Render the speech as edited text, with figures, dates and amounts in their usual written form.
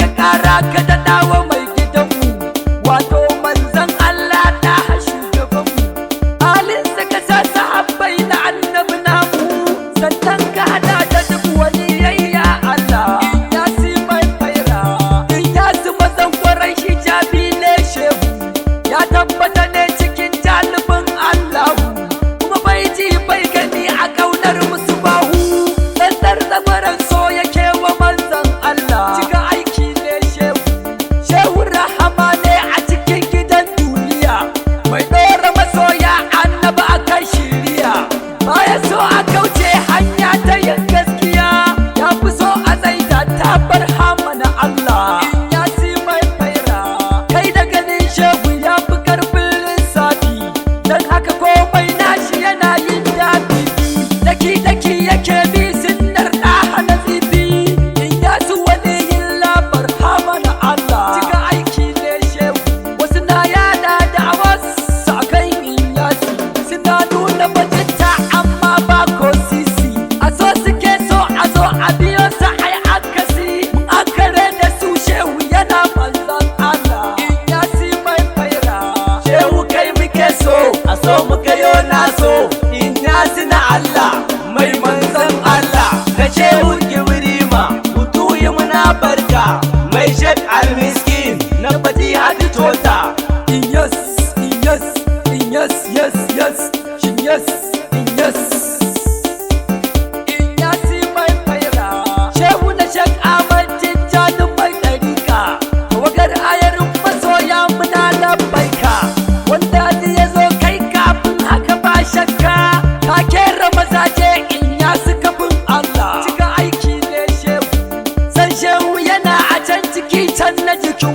ka kara ka daɗawa mai gidanmu wato manzon Allah na shugabanmu halinsa ka sa sahabbai na annabi namu sannan ka hada da duk wani yayya Allah in ya si mai faira in ya si mazan kwarai hijabi ne shehu ya tabbata ne cikin jalibin Allah kuma bai ji bai gani a kaunar musu bahu tsantsar zabaran so yake wa manzon Allah cika aiki ne shehu rahama ne a cikin gidan duniya mai ɗora masoya annaba a kan shiriya baya so a kauce hanya ta yin gaskiya ya fi so a tsaida tabar hama na Allah in ya si mai faira kai da ganin shehu ya fi karfin lissafi don haka komai nashi yana yin daɗi daki yake bi sunnar ɗaha na tsibi in ya su wani yin labar hama na Allah cika aiki ne shehu wasu na yada da awas a kan in yasi suna nuna bajinta amma ba ko sisi a so suke so a zo a biyo sa ai akasi mun akare da su shehu yana manzon Allah in yasi mai faira shehu kai muke so a so muka yo na so in yasi na Allah mai manzon Allah ka shehu kibrima hutu yi muna barka mai shek al-miskin na fati hadi tota in yes in yes in yes yes yes shin yes in yes in yasi mai faira shehu na shek Ahmad Tijjani mai ɗarika tawagar ayarin masoya muna labbaika wanda ya zo kai kafin haka ba shakka ka kera mazaje in ya suka bin Allah cika aiki ne shehu san shehu yana a can ciki can na jikin